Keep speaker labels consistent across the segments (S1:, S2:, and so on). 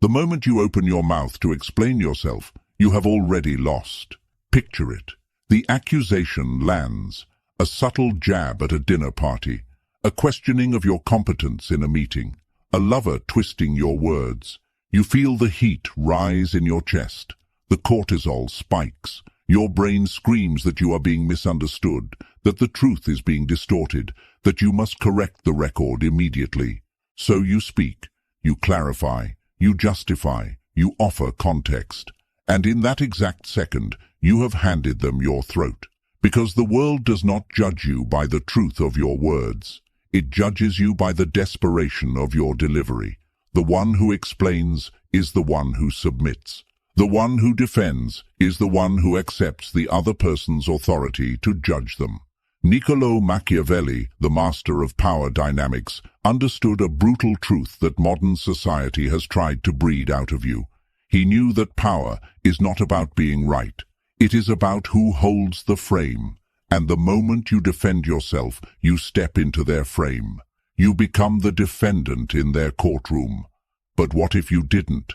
S1: The moment you open your mouth to explain yourself, you have already lost. Picture it. The accusation lands, a subtle jab at a dinner party, a questioning of your competence in a meeting, a lover twisting your words. You feel the heat rise in your chest. The cortisol spikes. Your brain screams that you are being misunderstood, that the truth is being distorted, that you must correct the record immediately. So you speak, you clarify, you justify, you offer context. And in that exact second, you have handed them your throat. Because the world does not judge you by the truth of your words. It judges you by the desperation of your delivery. The one who explains is the one who submits. The one who defends is the one who accepts the other person's authority to judge them. Niccolo Machiavelli, the master of power dynamics, understood a brutal truth that modern society has tried to breed out of you. He knew that power is not about being right. It is about who holds the frame. And the moment you defend yourself, you step into their frame. You become the defendant in their courtroom. But what if you didn't?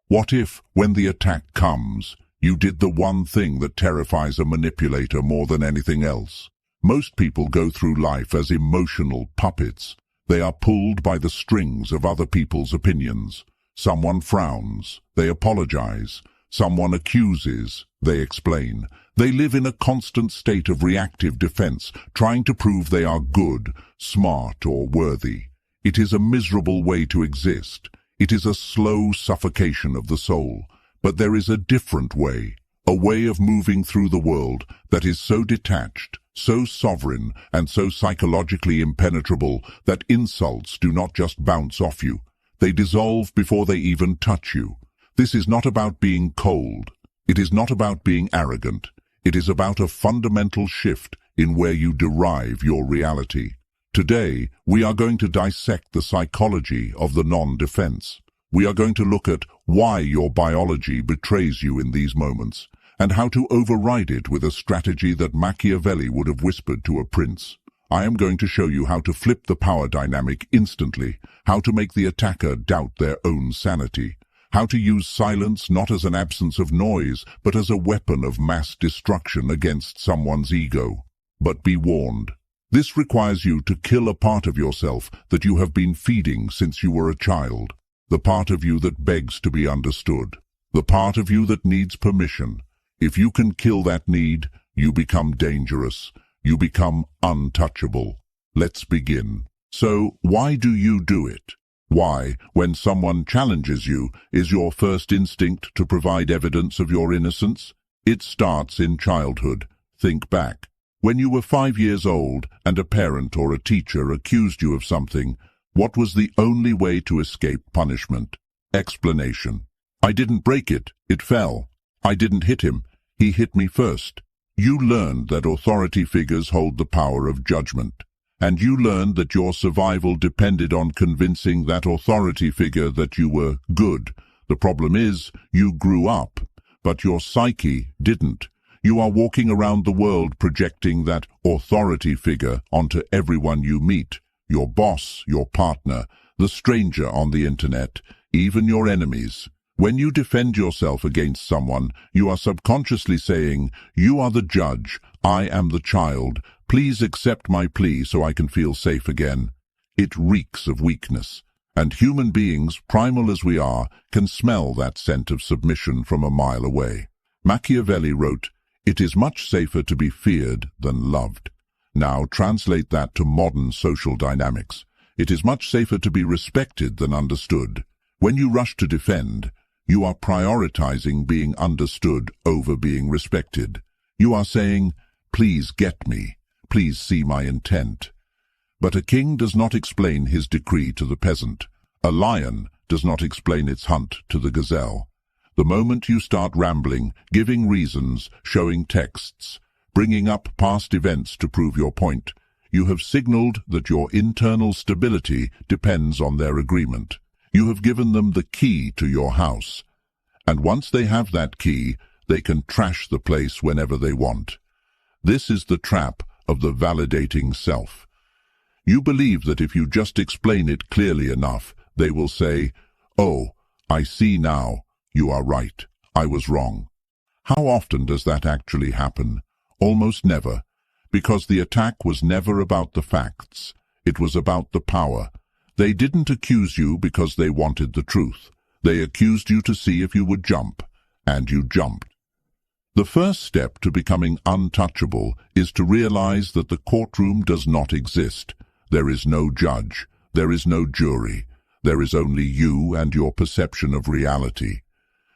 S1: What if, when the attack comes, you did the one thing that terrifies a manipulator more than anything else? Most people go through life as emotional puppets. They are pulled by the strings of other people's opinions. Someone frowns, they apologize. Someone accuses, they explain. They live in a constant state of reactive defense, trying to prove they are good, smart, or worthy. It is a miserable way to exist. It is a slow suffocation of the soul. But there is a different way, a way of moving through the world that is so detached, so sovereign, and so psychologically impenetrable that insults do not just bounce off you. They dissolve before they even touch you. This is not about being cold. It is not about being arrogant. It is about a fundamental shift in where you derive your reality. Today, we are going to dissect the psychology of the non-defense. We are going to look at why your biology betrays you in these moments, and how to override it with a strategy that Machiavelli would have whispered to a prince. I am going to show you how to flip the power dynamic instantly, how to make the attacker doubt their own sanity, how to use silence not as an absence of noise, but as a weapon of mass destruction against someone's ego. But be warned. This requires you to kill a part of yourself that you have been feeding since you were a child. The part of you that begs to be understood. The part of you that needs permission. If you can kill that need, you become dangerous. You become untouchable. Let's begin. So, why do you do it? Why, when someone challenges you, is your first instinct to provide evidence of your innocence? It starts in childhood. Think back. When you were 5 years old and a parent or a teacher accused you of something, what was the only way to escape punishment? Explanation. I didn't break it, it fell. I didn't hit him, he hit me first. You learned that authority figures hold the power of judgment. And you learned that your survival depended on convincing that authority figure that you were good. The problem is, you grew up, but your psyche didn't. You are walking around the world projecting that authority figure onto everyone you meet. Your boss, your partner, the stranger on the internet, even your enemies. When you defend yourself against someone, you are subconsciously saying, "You are the judge, I am the child. Please accept my plea so I can feel safe again." It reeks of weakness. And human beings, primal as we are, can smell that scent of submission from a mile away. Machiavelli wrote, "It is much safer to be feared than loved." Now translate that to modern social dynamics. It is much safer to be respected than understood. When you rush to defend, you are prioritizing being understood over being respected. You are saying, "Please get me. Please see my intent." But a king does not explain his decree to the peasant. A lion does not explain its hunt to the gazelle. The moment you start rambling, giving reasons, showing texts, bringing up past events to prove your point, you have signaled that your internal stability depends on their agreement. You have given them the key to your house. And once they have that key, they can trash the place whenever they want. This is the trap of the validating self. You believe that if you just explain it clearly enough, they will say, "Oh, I see now. You are right. I was wrong. How often does that actually happen? Almost never, because the attack was never about the facts. It was about the power. They didn't accuse you because they wanted the truth. They accused you to see if you would jump, and you jumped. The first step to becoming untouchable is to realize that the courtroom does not exist. There is no judge. There is no jury. There is only you and your perception of reality.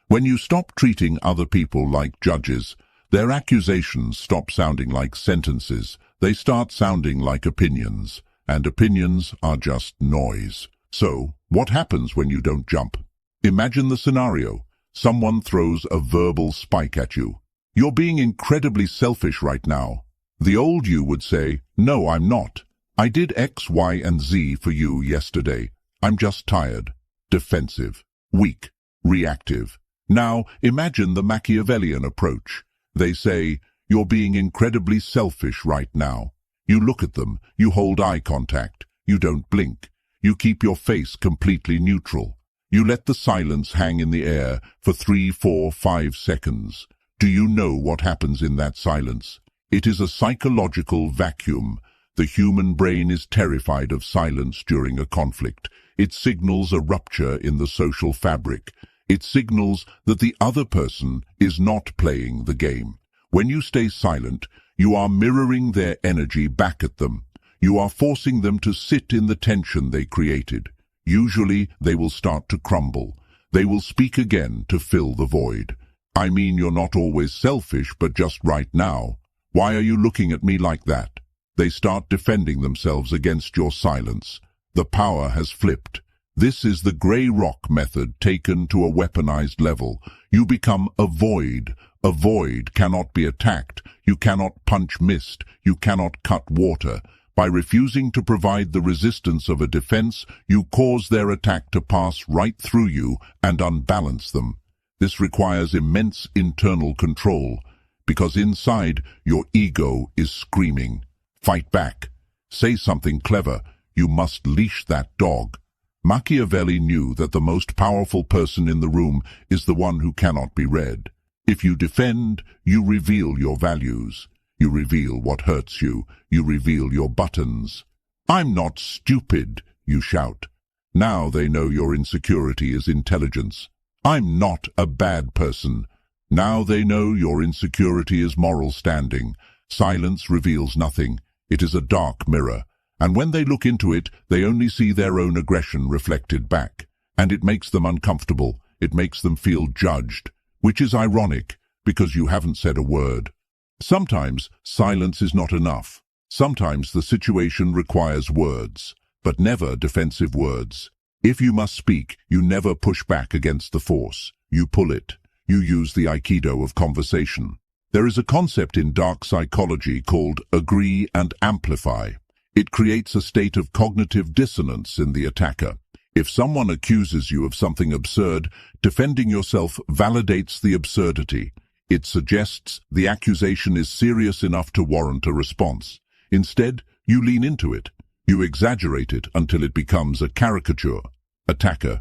S1: When you stop treating other people like judges, their accusations stop sounding like sentences. They start sounding like opinions, and opinions are just noise. So, what happens when you don't jump? Imagine the scenario. Someone throws a verbal spike at you. You're being incredibly selfish right now. The old you would say, no, I'm not. I did X, Y, and Z for you yesterday. I'm just tired, defensive, weak, reactive. Now, imagine the Machiavellian approach. They say, you're being incredibly selfish right now. You look at them, you hold eye contact, you don't blink. You keep your face completely neutral. You let the silence hang in the air for 3, 4, 5 seconds. Do you know what happens in that silence? It is a psychological vacuum. The human brain is terrified of silence during a conflict. It signals a rupture in the social fabric. It signals that the other person is not playing the game. When you stay silent, you are mirroring their energy back at them. You are forcing them to sit in the tension they created. Usually, they will start to crumble. They will speak again to fill the void. I mean, you're not always selfish, but just right now. Why are you looking at me like that? They start defending themselves against your silence. The power has flipped. This is the grey rock method taken to a weaponized level. You become a void. A void cannot be attacked. You cannot punch mist. You cannot cut water. By refusing to provide the resistance of a defense, you cause their attack to pass right through you and unbalance them. This requires immense internal control, because inside your ego is screaming. Fight back. Say something clever. You must leash that dog. Machiavelli knew that the most powerful person in the room is the one who cannot be read. If you defend, you reveal your values. You reveal what hurts you. You reveal your buttons. I'm not stupid, you shout. Now they know your insecurity is intelligence. I'm not a bad person. Now they know your insecurity is moral standing. Silence reveals nothing. It is a dark mirror. And when they look into it, they only see their own aggression reflected back. And it makes them uncomfortable. It makes them feel judged, which is ironic, because you haven't said a word. Sometimes silence is not enough. Sometimes the situation requires words, but never defensive words. If you must speak, you never push back against the force. You pull it. You use the Aikido of conversation. There is a concept in dark psychology called agree and amplify. It creates a state of cognitive dissonance in the attacker. If someone accuses you of something absurd, defending yourself validates the absurdity. It suggests the accusation is serious enough to warrant a response. Instead, you lean into it. You exaggerate it until it becomes a caricature. Attacker.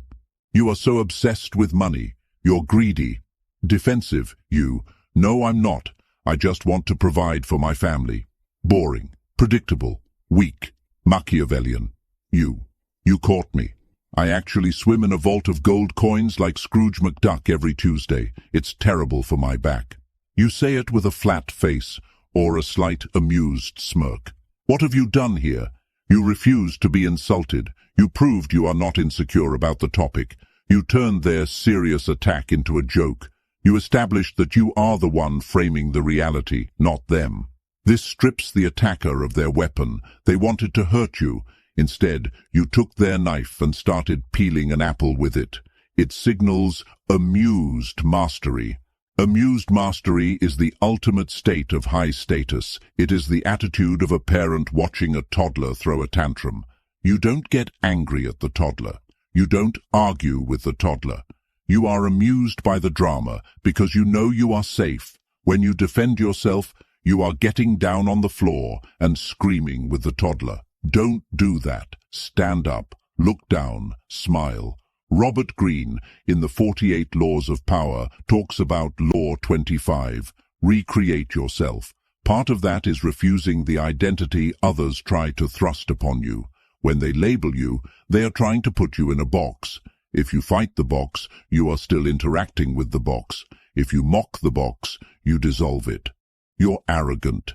S1: You are so obsessed with money. You're greedy. Defensive. You. No, I'm not. I just want to provide for my family. Boring. Predictable. Weak. Machiavellian. You. You caught me. I actually swim in a vault of gold coins like Scrooge McDuck every Tuesday. It's terrible for my back. You say it with a flat face or a slight amused smirk. What have you done here? You refused to be insulted. You proved you are not insecure about the topic. You turned their serious attack into a joke. You established that you are the one framing the reality, not them. This strips the attacker of their weapon. They wanted to hurt you. Instead, you took their knife and started peeling an apple with it. It signals amused mastery. Amused mastery is the ultimate state of high status. It is the attitude of a parent watching a toddler throw a tantrum. You don't get angry at the toddler. You don't argue with the toddler. You are amused by the drama because you know you are safe. When you defend yourself, you are getting down on the floor and screaming with the toddler. Don't do that. Stand up, look down, smile, Robert Greene, in the 48 Laws of Power, talks about Law 25, recreate yourself. Part of that is refusing the identity others try to thrust upon you. When they label you, they are trying to put you in a box. If you fight the box, you are still interacting with the box. If you mock the box, you dissolve it. You're arrogant.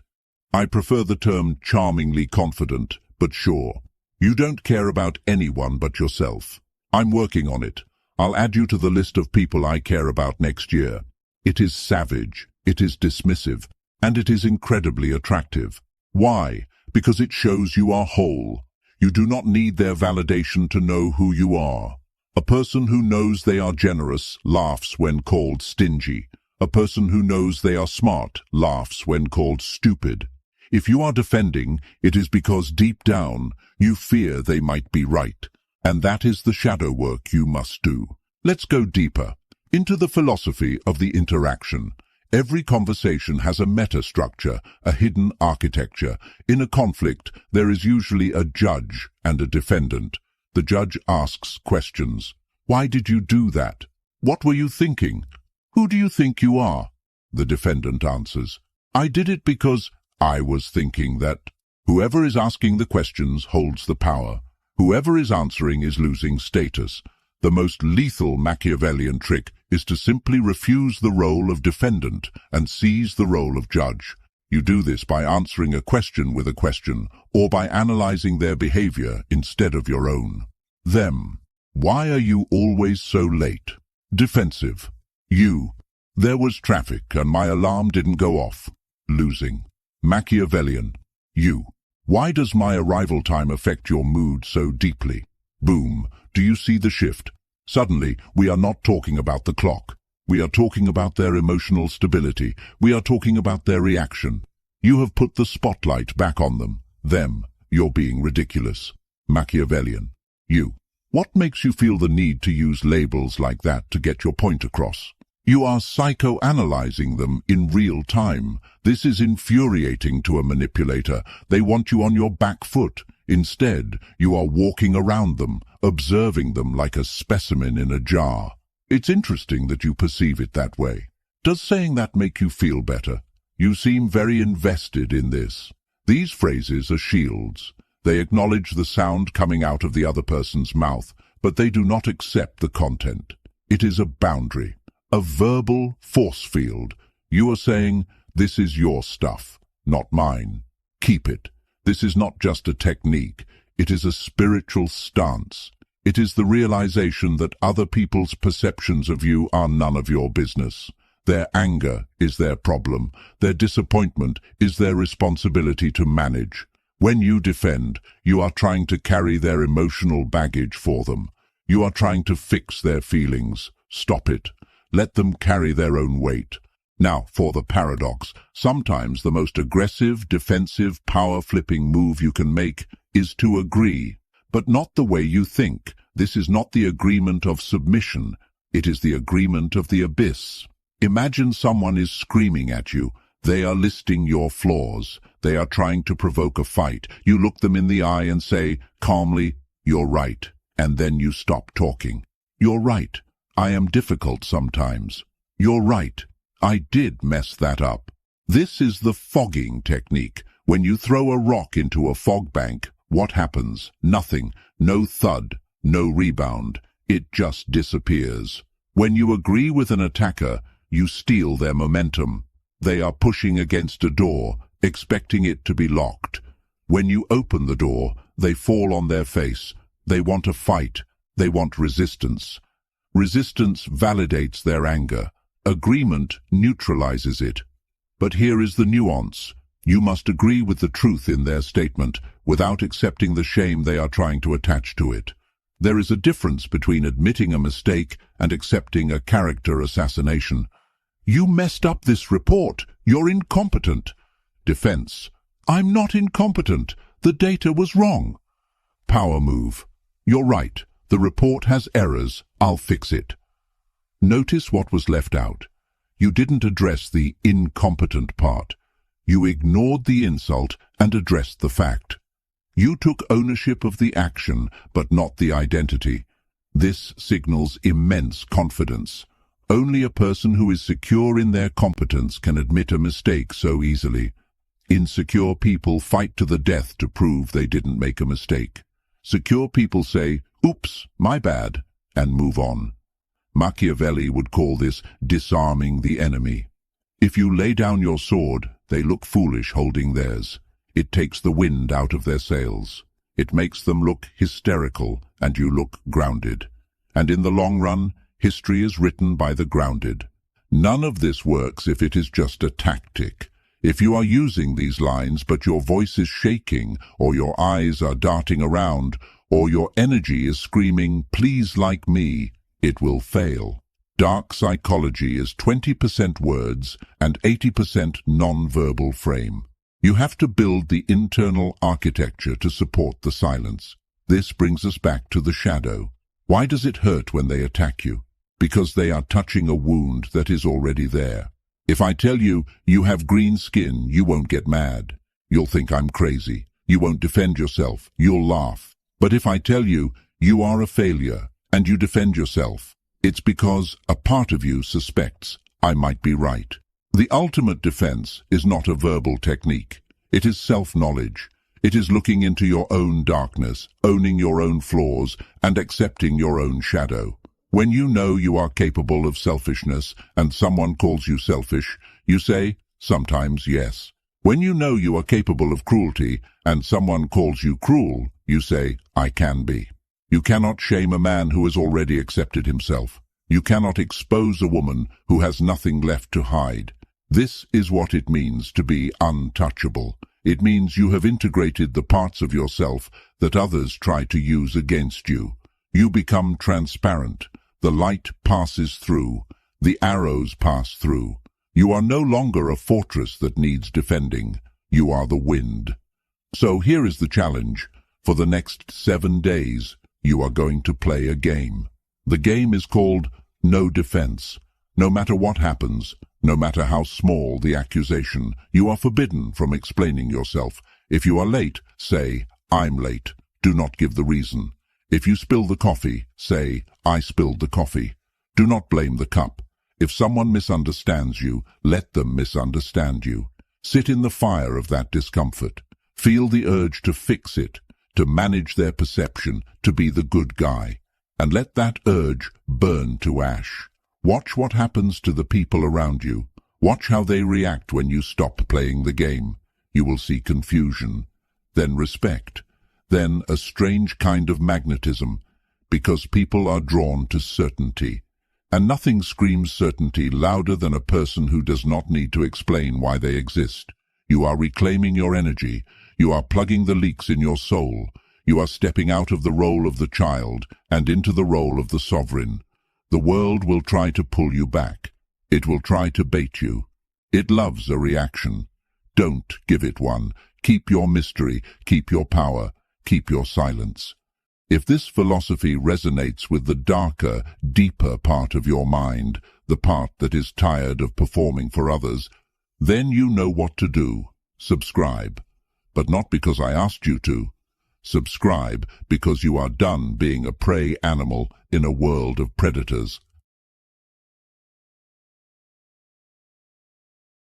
S1: I prefer the term charmingly confident, but sure. You don't care about anyone but yourself. I'm working on it. I'll add you to the list of people I care about next year. It is savage, it is dismissive, and it is incredibly attractive. Why? Because it shows you are whole. You do not need their validation to know who you are. A person who knows they are generous laughs when called stingy. A person who knows they are smart laughs when called stupid. If you are defending, it is because deep down you fear they might be right. And that is the shadow work you must do. Let's go deeper into the philosophy of the interaction. Every conversation has a meta-structure, a hidden architecture. In a conflict, there is usually a judge and a defendant. The judge asks questions. Why did you do that? What were you thinking? Who do you think you are? The defendant answers, I did it because I was thinking that. Whoever is asking the questions holds the power. Whoever is answering is losing status. The most lethal Machiavellian trick is to simply refuse the role of defendant and seize the role of judge. You do this by answering a question with a question, or by analyzing their behavior instead of your own. Them. Why are you always so late? Defensive. You. There was traffic and my alarm didn't go off. Losing. Machiavellian. You. Why does my arrival time affect your mood so deeply? Boom. Do you see the shift? Suddenly, we are not talking about the clock. We are talking about their emotional stability. We are talking about their reaction. You have put the spotlight back on them. Them. You're being ridiculous. Machiavellian. You. What makes you feel the need to use labels like that to get your point across? You are psychoanalyzing them in real time. This is infuriating to a manipulator. They want you on your back foot. Instead, you are walking around them, observing them like a specimen in a jar. It's interesting that you perceive it that way. Does saying that make you feel better? You seem very invested in this. These phrases are shields. They acknowledge the sound coming out of the other person's mouth, but they do not accept the content. It is a boundary, a verbal force field. You are saying, this is your stuff, not mine. Keep it. This is not just a technique. It is a spiritual stance. It is the realization that other people's perceptions of you are none of your business. Their anger is their problem. Their disappointment is their responsibility to manage. When you defend, you are trying to carry their emotional baggage for them. You are trying to fix their feelings. Stop it. Let them carry their own weight. Now, for the paradox, sometimes the most aggressive, defensive, power-flipping move you can make is to agree, but not the way you think. This is not the agreement of submission. It is the agreement of the abyss. Imagine someone is screaming at you. They are listing your flaws. They are trying to provoke a fight. You look them in the eye and say, calmly, you're right. And then you stop talking. You're right. I am difficult sometimes. You're right. I did mess that up. This is the fogging technique. When you throw a rock into a fog bank, what happens? Nothing. No thud. No rebound. It just disappears. When you agree with an attacker, you steal their momentum. They are pushing against a door, expecting it to be locked. When you open the door, they fall on their face. They want a fight. They want resistance. Resistance validates their anger. Agreement neutralizes it. But here is the nuance. You must agree with the truth in their statement without accepting the shame they are trying to attach to it. There is a difference between admitting a mistake and accepting a character assassination. You messed up this report. You're incompetent. Defense. I'm not incompetent. The data was wrong. Power move. You're right. The report has errors. I'll fix it. Notice what was left out. You didn't address the incompetent part. You ignored the insult and addressed the fact. You took ownership of the action, but not the identity. This signals immense confidence. Only a person who is secure in their competence can admit a mistake so easily. Insecure people fight to the death to prove they didn't make a mistake. Secure people say, "Oops, my bad," and move on. Machiavelli would call this disarming the enemy. If you lay down your sword, they look foolish holding theirs. It takes the wind out of their sails. It makes them look hysterical, and you look grounded. And in the long run, history is written by the grounded. None of this works if it is just a tactic. If you are using these lines but your voice is shaking, or your eyes are darting around, or your energy is screaming, "Please like me," it will fail. Dark psychology is 20% words and 80% non-verbal frame. You have to build the internal architecture to support the silence. This brings us back to the shadow. Why does it hurt when they attack you? Because they are touching a wound that is already there. If I tell you, you have green skin, you won't get mad. You'll think I'm crazy. You won't defend yourself. You'll laugh. But if I tell you, you are a failure, and you defend yourself, it's because a part of you suspects I might be right. The ultimate defense is not a verbal technique. It is self-knowledge. It is looking into your own darkness, owning your own flaws, and accepting your own shadow. When you know you are capable of selfishness and someone calls you selfish, you say, "Sometimes yes." When you know you are capable of cruelty and someone calls you cruel, you say, "I can be." You cannot shame a man who has already accepted himself. You cannot expose a woman who has nothing left to hide. This is what it means to be untouchable. It means you have integrated the parts of yourself that others try to use against you. You become transparent. The light passes through. The arrows pass through. You are no longer a fortress that needs defending. You are the wind. So here is the challenge. For the next 7 days, you are going to play a game. The game is called no defense. No matter what happens, no matter how small the accusation, you are forbidden from explaining yourself. If you are late, say, "I'm late." Do not give the reason. If you spill the coffee, say, "I spilled the coffee." Do not blame the cup. If someone misunderstands you, let them misunderstand you. Sit in the fire of that discomfort. Feel the urge to fix it, to manage their perception, to be the good guy. And let that urge burn to ash. Watch what happens to the people around you. Watch how they react when you stop playing the game. You will see confusion, then respect, then a strange kind of magnetism, because people are drawn to certainty. And nothing screams certainty louder than a person who does not need to explain why they exist. You are reclaiming your energy. You are plugging the leaks in your soul. You are stepping out of the role of the child and into the role of the sovereign. The world will try to pull you back. It will try to bait you. It loves a reaction. Don't give it one. Keep your mystery, keep your power, keep your silence. If this philosophy resonates with the darker, deeper part of your mind, the part that is tired of performing for others, then you know what to do. Subscribe. But not because I asked you to. Subscribe because you are done being a prey animal in a world of predators.